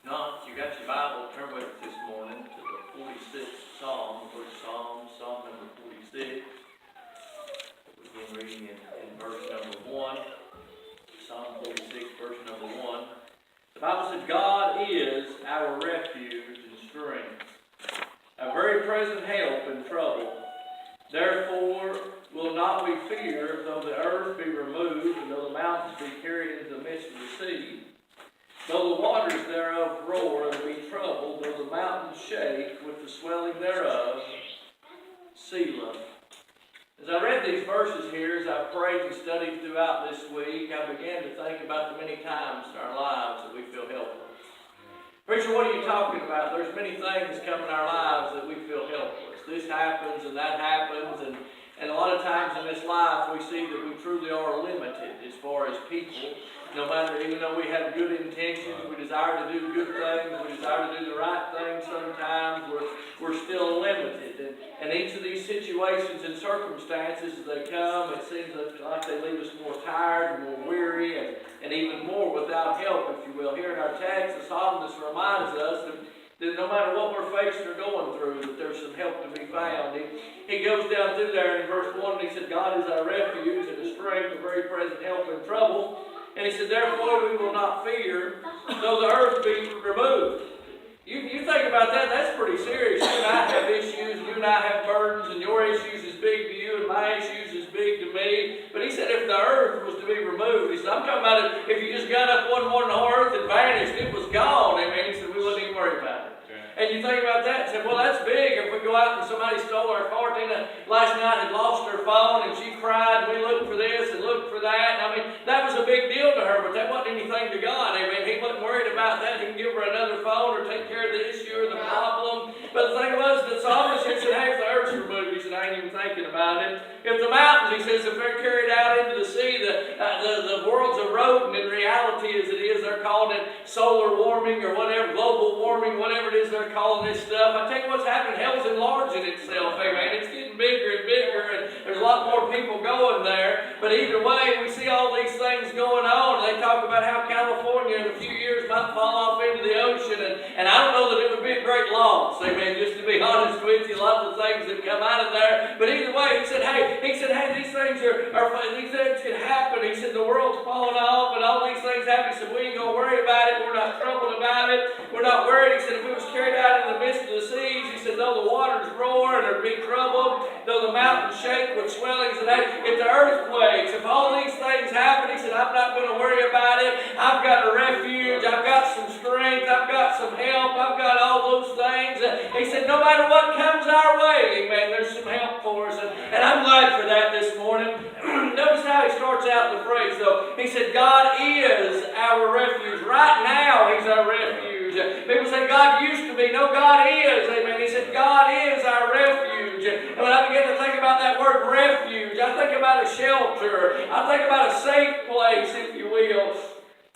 Not, you got your Bible, turn with it this morning to the 46th Psalm, the book of Psalms, Psalm number 46. We begin reading in verse number 1. Psalm 46, verse number 1. The Bible says, God is our refuge and strength, a very present help in trouble. Therefore will not we fear, though the earth be removed, and though the mountains be carried into the midst of the sea. Though the waters thereof roar and be troubled, though the mountains shake with the swelling thereof, Selah. As I read these verses here, as I prayed and studied throughout this week, I began to think about the many times in our lives that we feel helpless. Preacher, what are you talking about? There's many things come in our lives that we feel helpless. This happens and that happens, and a lot of times in this life we see that we truly are limited as far as people. No matter, even though we have good intentions, we desire to do good things, we desire to do the right thing, sometimes we're still limited. And each of these situations and circumstances as they come, it seems like they leave us more tired and more weary and even more without help, if you will. Here in our text, the psalmist reminds us that no matter what we're facing or going through, that there's some help to be found. He goes down through there in verse 1 and he said, God is our refuge and a strength, a very present help in trouble. And he said, therefore we will not fear, though the earth be removed. You think about that, that's pretty serious. You and I have issues, you and I have burdens, and your issues is big to you, and my issues is big to me. But he said if the earth was to be removed, he said, I'm talking about it, if you just got up one morning, the whole earth had vanished, it was gone. Amen. He said, we wouldn't even worry about it. And you think about that and say, well, that's big. If we go out and somebody stole our car, Tina last night had lost her phone and she cried, and we looked for this and looked for that. And I mean, that was a big deal to her, but that wasn't anything to God. Amen. He wasn't worried about that. He can give her another phone or take care of the issue or the problem. But the thing was, the psalmist said, hey, if the earth's removed, he said, I ain't even thinking about it. If the mountains, he says, if they're carried out into the sea, the world's eroding in reality as it is. They're calling it solar warming or whatever, global warming, whatever it is they're calling this stuff. I tell you what's happening, hell's enlarging itself, amen. It's getting bigger and bigger, and there's a lot more people going there. But either way, we see all these things going on. They talk about how California in a few years might fall off into the ocean, and I don't know that it would be a great loss, amen, just to be honest with you, a lot of the things that come out of there. But either way, he said, hey, these things these things can happen. He said, the world's falling off, and all these things happen. He said, we ain't going to worry about it. We're not troubled about it. We're not worried. He said, if it was carried out in the midst of the seas, he said, though the waters roar and there be trouble, though the mountains shake with swellings, and if the earthquakes, if all these things happen, he said, I'm not going to worry about it. I've got a refuge. I've got some strength. I've got some help. I've got all those things. He said, no matter what comes our way, amen, there's some help for us. And I'm glad for that this morning. Notice how he starts out the phrase, though. He said, God is our refuge. Right now, he's our refuge. People say God used to be. No, God is. Amen. He said, God is our refuge. And when I begin to think about that word refuge, I think about a shelter. I think about a safe place, if you will.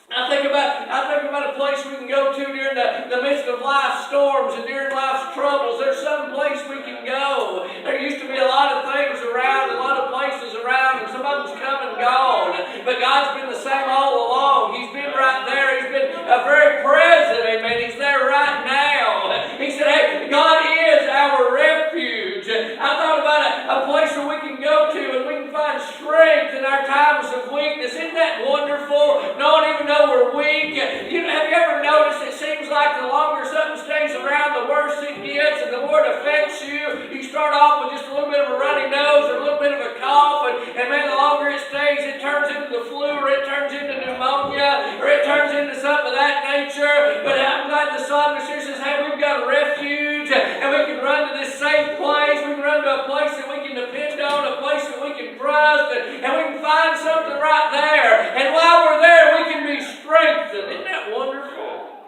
I think about a place we can go to during the midst of life's storms and during life's troubles. There's some place we can go. There used to be a lot of things around, a lot of places around, and some of them's come and gone. But God's been the same all along. He's been right there. He's been very present, amen. He's there right now. He said, hey, God is our refuge. I thought about a place where we can go to and we can find strength in our times of weakness. Isn't that wonderful? Don't even know we're weak. Have you ever noticed it seems like the longer something stays around, the worse it gets and the more it affects you? You start off with just a little bit of a runny nose or a little bit of a cough, and man, the longer it stays, it turns into the flu or it turns into pneumonia or it turns into something of that nature. But I'm glad the psalmist here says, hey, we've got a refuge and we can run to this safe place. We can run to a place that we can depend on, a place that we can trust, and we can find something right there. And while we're there, we can be strengthened. Isn't that wonderful?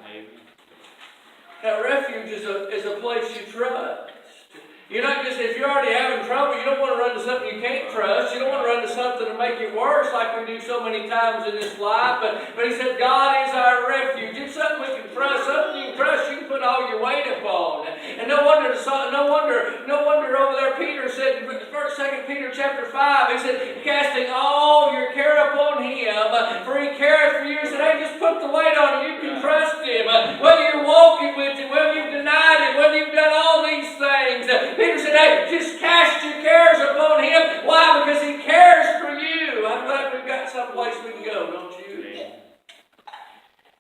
That refuge is a place you trust. You're not just, if you're already having trouble, you don't want to run to something you can't trust. You don't want to run to something to make it worse like we do so many times in this life. But he said, God is our refuge. It's something we can trust. Something you can trust, you can put all your weight upon. And no wonder over there Peter said in 1 2 Peter chapter 5, he said, casting all your care upon him, for he careth for you. He said, hey, just put the weight on him. You can trust him. Whether you're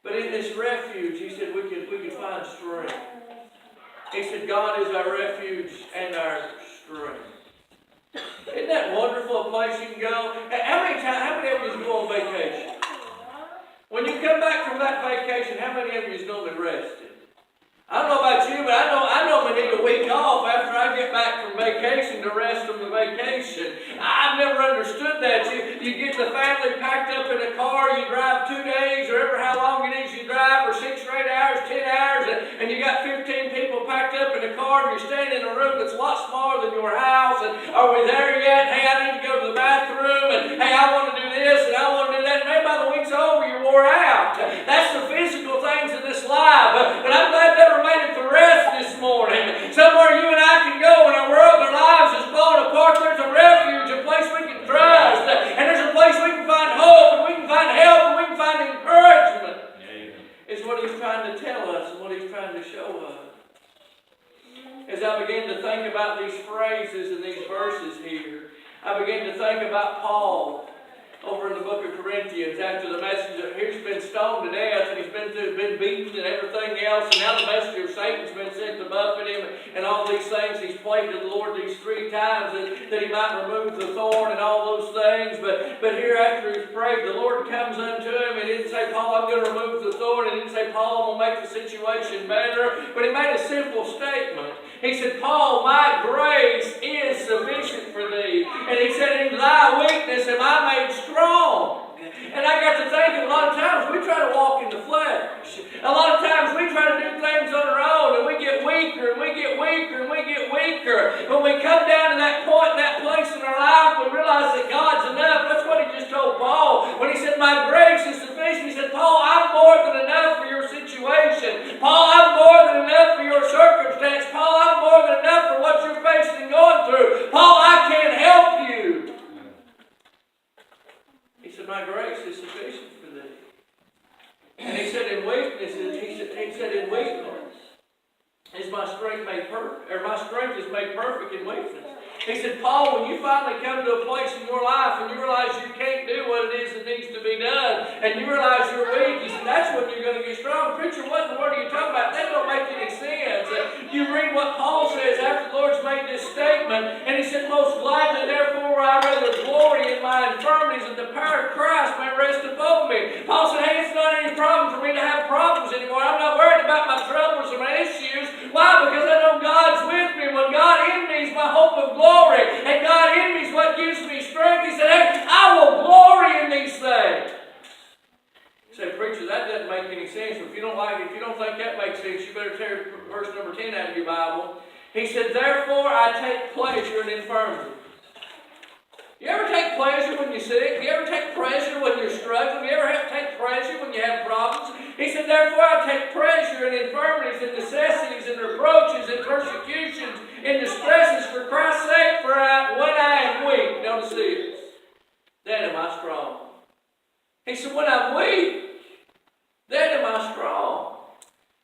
But in this refuge, he said, we could find strength. He said, God is our refuge and our strength. Isn't that wonderful, a place you can go? How many of you go on vacation? When you come back from that vacation, how many of you is normally rested? I don't know about you, but I normally need a week off after I get back from vacation to rest from the vacation. I've never understood that. You get the family packed up in a car, you drive 2 days, or ever how long it is you drive, or 6 or 8 hours, 10 hours, and you got 15 people packed up in a car, and you're standing in a room that's a lot smaller than your house, and are we there yet? Hey, I need to go to the bathroom, and hey, I want to do this, and I want to do that, and maybe by the week's over, you're wore out. That's the physical things of this life, but I'm glad that made it to rest this morning. Somewhere you and I can go when our world, our lives is falling apart. There's a refuge, a place we can trust, and there's a place we can find hope, and we can find help, and we can find encouragement. Is what he's trying to tell us and what he's trying to show us. As I begin to think about these phrases and these verses here, I begin to think about Paul over in the book of Corinthians, after the messenger, he's been stoned to death, and he's been beaten and everything else, and now the messenger of Satan's been sent to buffet him, and all these things. He's prayed to the Lord these 3 times that he might remove the thorn and all those things, but here after he's prayed, the Lord comes unto him, and he didn't say, Paul, I'm going to remove the thorn, and he didn't say, Paul, I'm going to make the situation better, but he made a simple statement. He said, Paul, my grace is sufficient for thee. And he said, in thy weakness am I made strong. And I got to thinking, a lot of times we try to walk in the flesh. A lot of times we try to do things on our own, and we get weaker, and we get weaker, and we get weaker. When we come down to that point, that place in our life, we realize that God's enough. That's what he just told Paul. When he said, my grace is sufficient, he said, Paul, I'm more than enough for your situation. Paul, I'm more than enough for your circumstance. Paul, I'm more than enough for what you're facing and going through. Paul, I can help you. He said, my grace is sufficient for thee. And he said, in weakness, in weakness is my strength made perfect, or my strength is made perfect in weakness. He said, Paul, when you finally come to a place in your life and you realize you can't do what it is that needs to be done, and you realize you're weak, he said, that's when you're going to get strong. Preacher, what in the word are you talking about? That don't make any sense. You read what Paul says after the Lord's made this statement, and he said, most gladly, therefore, I rather glory in my infirmities, and the power of Christ may rest upon me. Paul said, hey, it's not any problem for me to have problems anymore. I'm not worried about my troubles or my issues. Why? Because I know God's with me. When God in me is my hope of glory, and God in me is what gives me strength. He said, hey, I will glory in these things. You say, preacher, that doesn't make any sense. If you don't think that makes sense, you better tear verse number 10 out of your Bible. He said, therefore I take pleasure in infirmity. You ever take pleasure when you're sick? You ever take pleasure when you're struggling? You ever take pleasure when you have problems? He said, therefore I take pleasure in infirmities, in necessities, in reproaches, in persecutions, in distresses for Christ's sake, for when I am weak. Notice this. Then am I strong. He said, when I'm weak, then am I strong.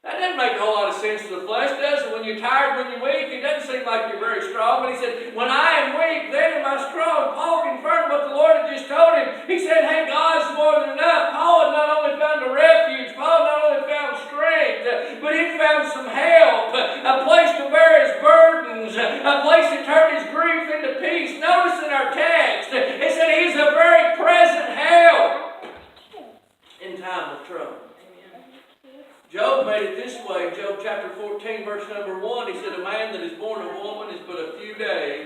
That doesn't make a whole lot of sense to the flesh, does it? When you're tired, when you're weak, it doesn't seem like you're very strong. But he said, when I am weak, then am I strong. Paul confirmed what the Lord had just told him. He said, hey, God's more than enough. Paul had not only found a refuge, Paul not only found strength, but he found some help, a place to bear his burdens, a place to turn his grief into peace. Notice in our text, it said he's a very present help in time of trouble. Job made it this way, Job chapter 14, verse number 1. He said, a man that is born of woman is but a few days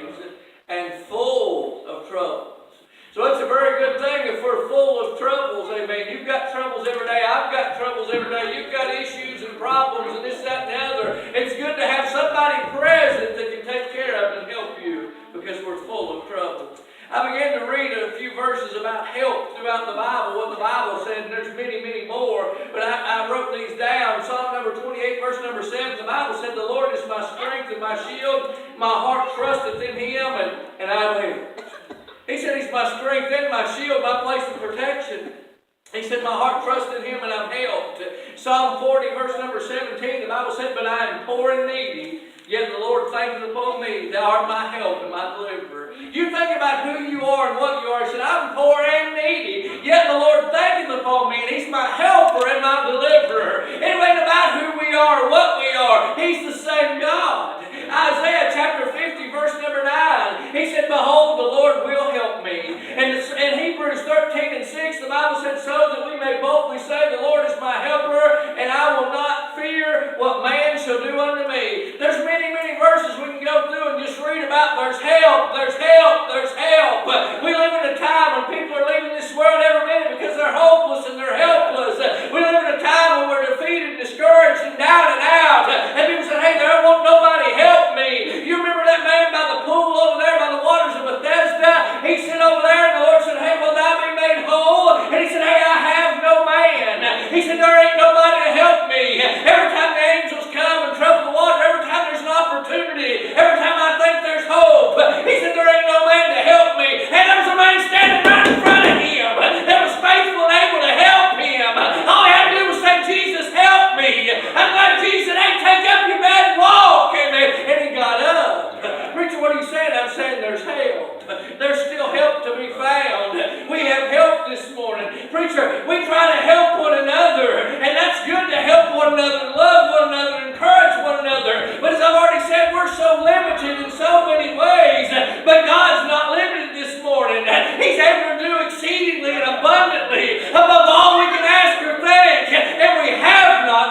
and full of troubles. So it's a very good thing if we're full of troubles, amen. You've got troubles every day. I've got troubles every day. You've got issues and problems and this, that, and the other. It's good to have somebody present that can take care of and help you because we're full of trouble. I began to read a few verses about help throughout the Bible, what the Bible said, and there's many, many more, but I wrote these down. Psalm number 28, verse number 7, the Bible said, the Lord is my strength and my shield, my heart trusteth in him, and I will. He said he's my strength and my shield, my place of protection. He said, my heart trusted in him and I'm helped. Psalm 40, verse number 17, the Bible said, but I am poor and needy, yet the Lord thinketh upon me. Thou art my help and my deliverer. You think about who you are and what you are. He said, I'm poor and needy, yet the Lord thinketh upon me, and he's my helper and my deliverer.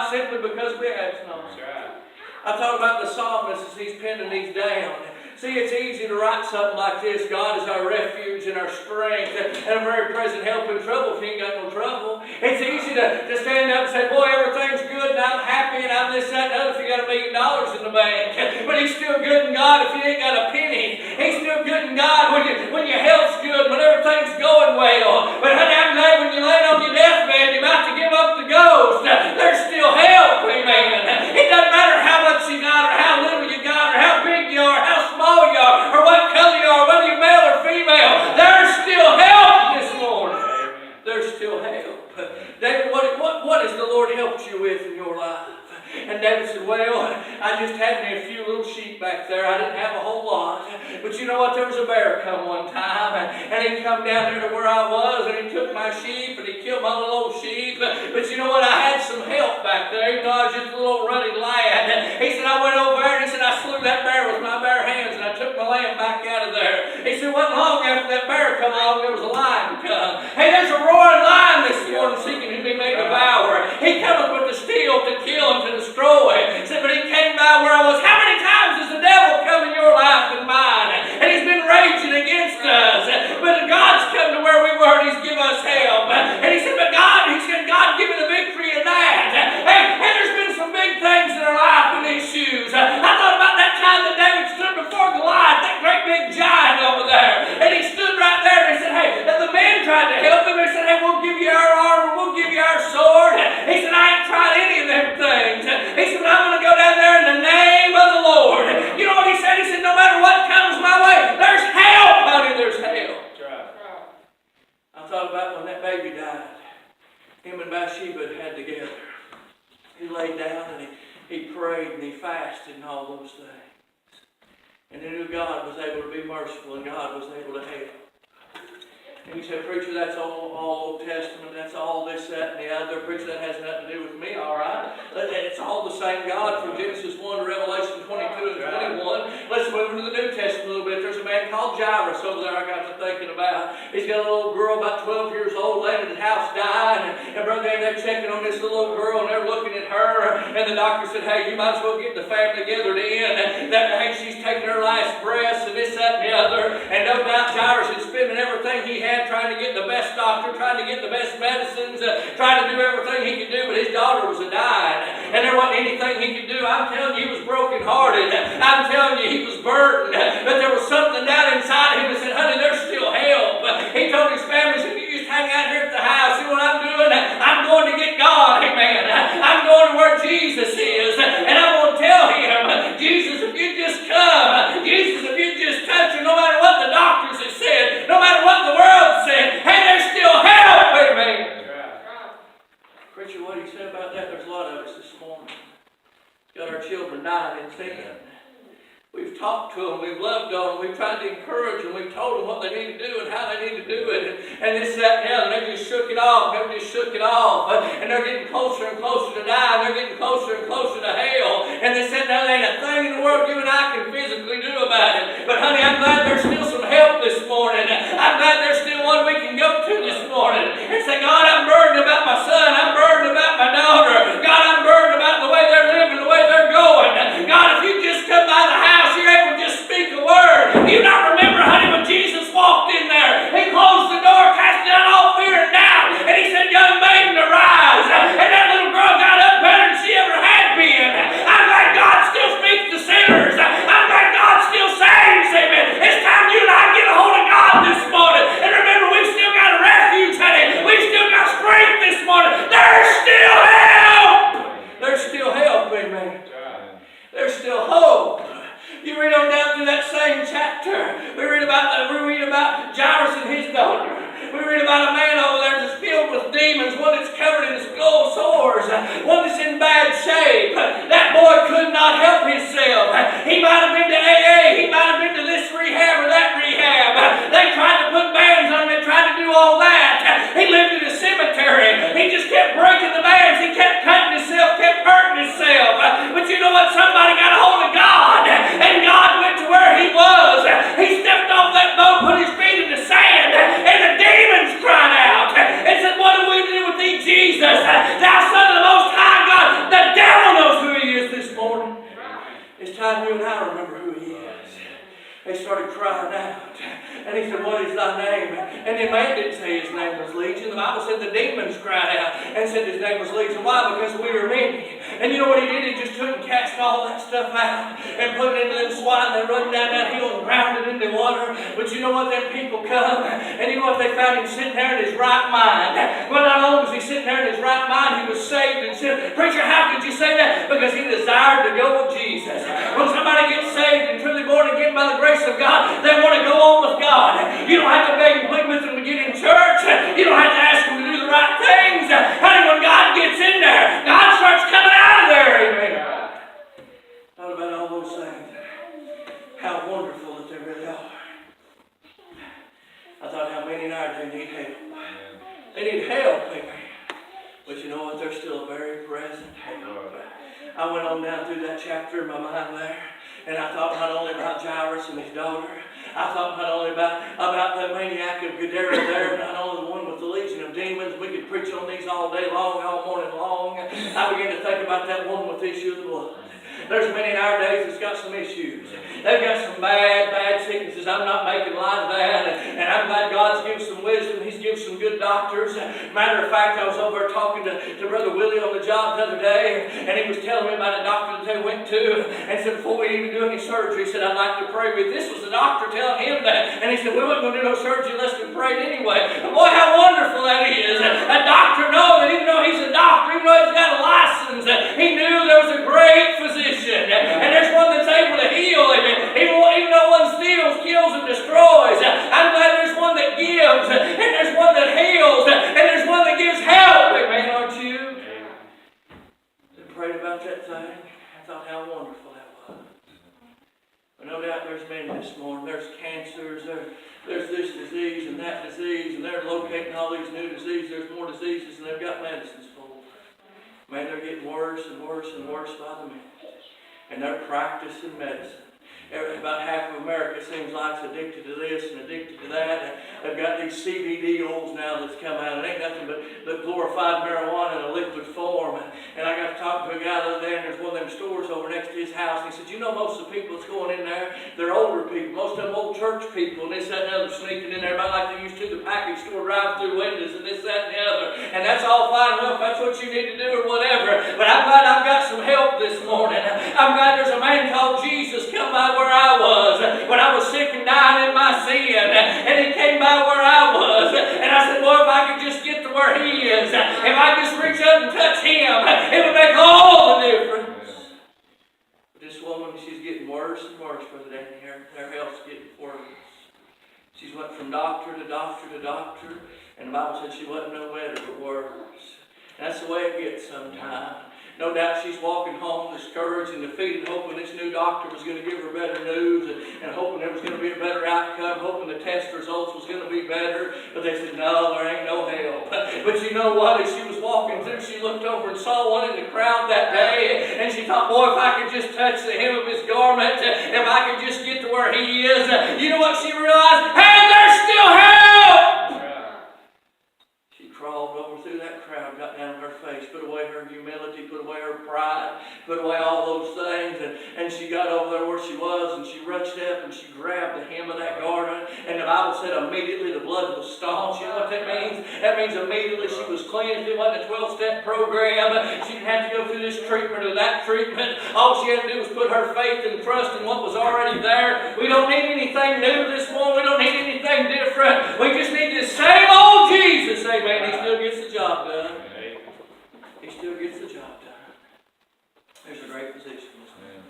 not simply because we ask not. I thought about the psalmist as he's penning these down. See, it's easy to write something like this: God is our refuge and our strength and a very present help in trouble if you ain't got no trouble. It's easy to stand up and say, boy, everything's good and I'm happy and I'm this, that, and other if you got $1 million in the bank. But He's still good in God if you ain't got a penny. He's still good in God when your health's good, when everything's going well. But honey, I'm glad when you're laying on your deathbed, you're about to give up the ghost. There's still help, amen. It doesn't matter how much you got or how little you got or how big you are, how small you are, or what color you are, whether you're male or female, there's still help this morning. There's still help. David, what has the Lord helped you with in your life? And David said, well, I just had me a few little sheep back there. I didn't have a whole lot. But you know what? There was a bear come one time. And he come down there to where I was. And he took my sheep. And he killed my little old sheep. But you know what? I had some help back there. Even though I was just a little ruddy lad. He said, I went over there. And he said, I slew that bear with my bare hands. And I took my lamb back out of there. He said, wasn't long after that bear come along, there was a lion come. Hey, there's a roaring lion this morning seeking whom he may devour. He cometh with the steel to kill and to destroy. Said, but he came by where I was. How many times has the devil come in your life and mine? And he's been raging against us. But God's come to where we were and He's given us help. And He said, but God, give me the victory in that. Hey, and there's been some big things in our life and issues. I thought about that time that David stood before Goliath, that great big giant over there. And he stood right there and he said, hey, and the men tried to help him. They said, hey, we'll give you our armor, we'll give you our sword. He said, I ain't tried any of them things. He said, but I'm going to go down there in the name of the Lord. You know what he said? He said, no matter what comes my way, there's help, honey, there's help. I thought about when that baby died. Him and Bathsheba had together. He laid down and he prayed and he fasted and all those things. And he knew God was able to be merciful and God was able to help. And you say, preacher, that's all Old Testament, that's all this, that, and the other. Preacher, that has nothing to do with me, all right? It's all the same God from Genesis 1 to Revelation 22 and 21. Let's move into the New Testament a little bit. There's a man called Jairus over there I got to thinking about. He's got a little girl about 12 years old laying in the house dying. And Brother Dave, they're checking on this little girl and they're looking at her. And the doctor said, hey, you might as well get the family gathered in. And that hey, she's taking her last breaths and this, that, and the other. And no doubt Jairus is spending everything he had trying to get the best doctor, trying to get the best medicines, trying to do everything he could do, but his daughter was dying, and there wasn't anything he could do. I'm telling you, he was brokenhearted. I'm telling you, he was burdened, but there was something down inside him that said, honey, there's still help. He told his family, he said, you just hang out here at the house. See what I'm doing? I'm going to get God, amen. I'm going to where Jesus is, and I'm going to tell him, Jesus, if you just come, Jesus, if you just touch him, no matter what the doctors have said, no matter what the world said, hey, there's still help, amen. Preacher, what do you say about that? There's a lot of us this morning. Got our children dying in sin. We've talked to them, we've loved on them, we've tried to encourage them, we've told them what they need to do and how they need to do it. And this, that, and the other, they just shook it off, and they're getting closer and closer to dying, they're getting closer and closer to hell. And they said, there ain't a thing in the world you and I can physically do about it. But honey, I'm glad there's still some help this morning. I'm glad there's still one we can go to this morning and say, God, I'm burdened about my son, I'm burdened about my daughter. God, I'm burdened about the way they're living, the way they're going. God, if you just come by the house, you're able to just speak a word. You not remember, honey, when Jesus walked in there, he closed the door, casting out all fear and doubt, and he said, young maiden, arise. And that little girl got up better than she ever had been. I'm glad God still speaks to sinners. I'm glad God still saves, amen. It's time you and I get a hold of God this morning. And remember, we've still got a refuge, honey. We've still got strength this morning. There's still help. There's still help, amen. There's still hope. You read on down through that same chapter. We read about Jairus and his daughter. We read about a man over there that's filled with demons, one that's covered in skull sores, one that's in bad shape. That boy could not help himself. He might have been to AA, he might have been to this rehab or that rehab. They tried to put bands on him, they tried to do all that. He lived in a cemetery. He just kept breaking the bands, he kept cutting himself, kept hurting himself. But you know what? Somebody got a hold of God, and God went to where he was. He stepped off that boat, put his feet in the sand, and the demons cried out and said, what do we do with thee, Jesus, thou Son of the Most High God? The And he said, what is thy name? And the man didn't say his name was Legion. The Bible said the demons cried out and said his name was Legion. Why? Because we are many. And you know what he did? He just took and cast all that stuff out and put it into them swine. They run down that hill and drowned it in the water. But you know what? Them people come, and you know what? They found him sitting there in his right mind. Well, not only was he sitting there in his right mind, he was saved and said, preacher, how could you say that? Because he desired to go with Jesus. When somebody gets saved and truly born again by the grace of God, they want to go on with God. You don't have to beg and plead with them to get in church. You don't have to ask them to do the right things. Honey, when God gets in there, God starts coming out of there. Amen. Thought about all those things. How wonderful that they really are. I thought how many in our day need help. They need help, amen. But you know what? They're still very present help. I went on down through that chapter in my mind there, and I thought not only about Jairus and his daughter, I thought not only about the maniac of Gadara there, not only the one with the legion of demons. We could preach on these all day long, all morning long. I began to think about that woman with the issue of the blood. There's many in our days that's got some issues. They've got some bad sicknesses. I'm not making light of that. And I'm glad God's given some wisdom. He's given some good doctors. Matter of fact, I was over there talking to Brother Willie on the job the other day, and he was telling me about a doctor that they went to, and said, before we even do any surgery, he said, I'd like to pray with you. This was the doctor telling him that. And he said, we weren't going to do no surgery unless we prayed anyway. And boy, how wonderful that is. A doctor knows that even though he's a doctor, even though he's got a license, he knew there was a great physician. And there's one that's able to heal him. Even though one steals, kills, and destroys, I'm glad there's one that gives, and there's one that heals, and there's one that gives help. Amen, aren't you? I prayed about that thing. I thought how wonderful that was. But no doubt there's many this morning. There's cancers, there's this disease and that disease, and they're locating all these new diseases. There's more diseases than they've got medicines for. Man, they're getting worse and worse and worse by the minute. And they're practicing medicine. About half of America seems like is addicted to this and addicted to that. They've got these CBD oils now that's come out. It ain't nothing but glorified marijuana in a liquid form. And I got to talk to a guy the other day, and there's one of them stores over next to his house. And he said, you know, most of the people that's going in there, they're older people. Most of them old church people. And this, that, and the other sneaking in there about like they used to the package store drive-through windows and this, that, and the other. And that's all fine and well if that's what you need to do or whatever. But I'm glad I've got some help this morning. I'm glad there's a man called Jesus come by where I was when I was sick and dying in my sin, and he came by where I was, and I said, boy, if I could just get to where he is, if I just reach up and touch him, it would make all the difference. But this woman, she's getting worse and worse, Brother Danny. Her health's getting worse. She's went from doctor to doctor to doctor, and the Bible said she wasn't no better but worse. And that's the way it gets sometimes. No doubt she's walking home discouraged and defeated, hoping this new doctor was going to give her better news and hoping there was going to be a better outcome, hoping the test results was going to be better. But they said, no, there ain't no help. But you know what? As she was walking through, she looked over and saw one in the crowd that day, and she thought, boy, if I could just touch the hem of his garment, if I could just get to where he is, you know what she realized? Hey, there's still help! Crawled over through that crowd, got down on her face, put away her humility, put away her pride, put away all those things, and she got over there where she was, and she rushed up and she grabbed the hem of that garment, and the Bible said immediately the blood was staunch. You know what that means? That means immediately she was cleansed. It wasn't a 12-step program. She didn't have to go through this treatment or that treatment. All she had to do was put her faith and trust in what was already there. We don't need anything new this morning. We don't need anything different. We just need this same old Jesus. Amen. He still gets the job done. He still gets the job done. There's a great position this morning.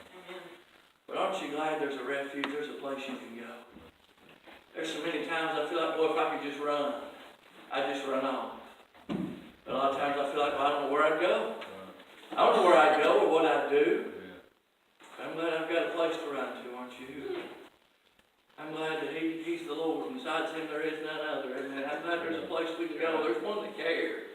But aren't you glad there's a refuge? There's a place you can go. There's so many times I feel like, boy, if I could just run, I'd just run off. But a lot of times I feel like, well, I don't know where I'd go. I don't know where I'd go or what I'd do. But I'm glad I've got a place to run to, aren't you? I'm glad that He's the Lord, and besides Him there is none other. Amen. I'm glad there's a place we can go. There's one that cares.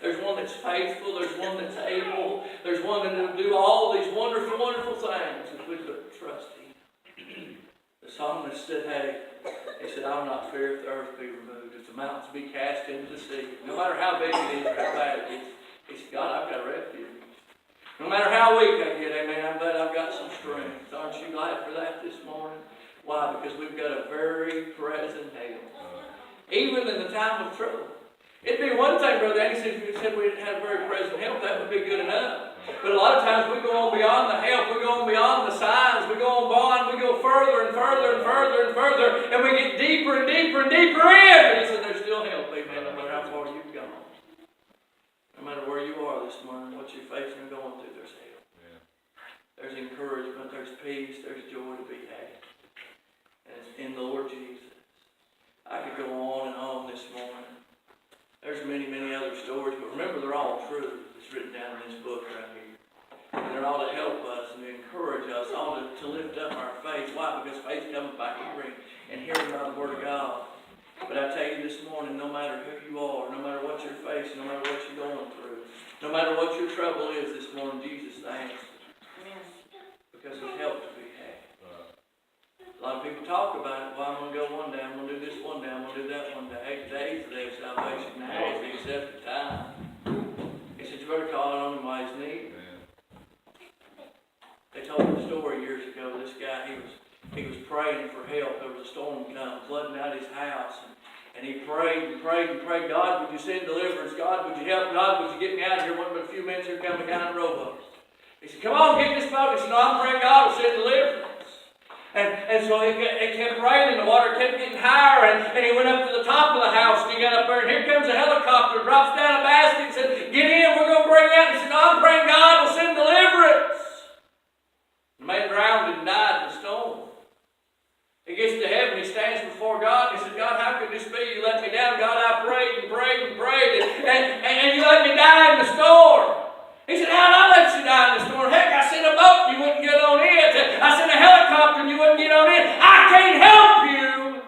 There's one that's faithful. There's one that's able. There's one that will do all these wonderful, wonderful things if we could trust Him. The psalmist said, hey, he said, I'll not fear if the earth be removed, if the mountains be cast into the sea. No matter how big it is or how bad it is, he said, God, I've got a refuge. No matter how weak I get, amen, I'm glad I've got some strength. Aren't you glad for that this morning? Why? Because we've got a very present help. Even in the time of trouble. It'd be one thing, Brother Andy, if you said we didn't have very present help, that would be good enough. But a lot of times we go on beyond the help, we go on beyond the signs, we go on beyond, we go further and further and further and further, and we get deeper and deeper and deeper in. But he said there's still help, amen, no matter how far you've gone. No matter where you are this morning, what you're facing and going through, there's help. Yeah. There's encouragement, there's peace, there's joy to be had. And it's in the Lord Jesus. I could go on and on this morning. There's many, many other stories, but remember they're all true. It's written down in this book right here. And they're all to help us and to encourage us, all to lift up our faith. Why? Because faith comes by hearing, and hearing by the Word of God. But I tell you this morning, no matter who you are, no matter what you're facing, no matter what you're going through, no matter what your trouble is this morning, Jesus thanks you. Because there's help to be had. A lot of people talk about it. Well, I'm going to go one day, I'm going to do this one day, I'm going to do that one day. Today's the day of salvation. Now is the accepted time. He said, you better call it on him while he's needed. They told me a story years ago. This guy, he was praying for help. There was a storm coming, flooding out his house. And he prayed and prayed and prayed, God, would you send deliverance? God, would you help? God, would you get me out of here? Wasn't but a few minutes here coming down the rowboat. He said, come on, get in this boat. He said, no, I'm praying God will send deliverance. And so it kept raining, the water kept getting higher, and he went up to the top of the house, and he got up there, and here comes a helicopter, drops down a basket, and said, get in, we're going to bring you out. And he said, no, I'm praying God will send deliverance. The man drowned and died in the storm. He gets to heaven, he stands before God, and he says, God, how could this be? You let me down. God, I prayed and prayed and prayed, and you let me die in the storm. He said, how did I let you die in the storm? Heck, I sent a boat and you wouldn't get on it. I sent a helicopter and you wouldn't get on it. I can't help you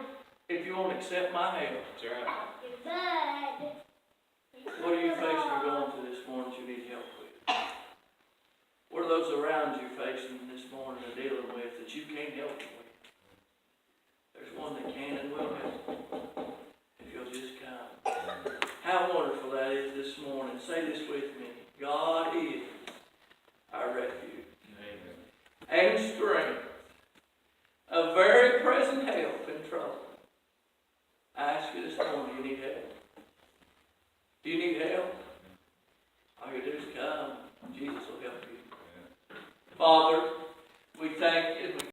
if you won't accept my help. That's right. What are you facing or going through this morning that you need help with? What are those around you facing this morning or dealing with that you can't help them with? There's one that can and will help if you'll just come. How wonderful that is this morning. Say this with me. God is our refuge. Amen. And strength, a very present help in trouble. I ask you this morning, do you need help? Do you need help? All you do is come. Jesus will help you. Father,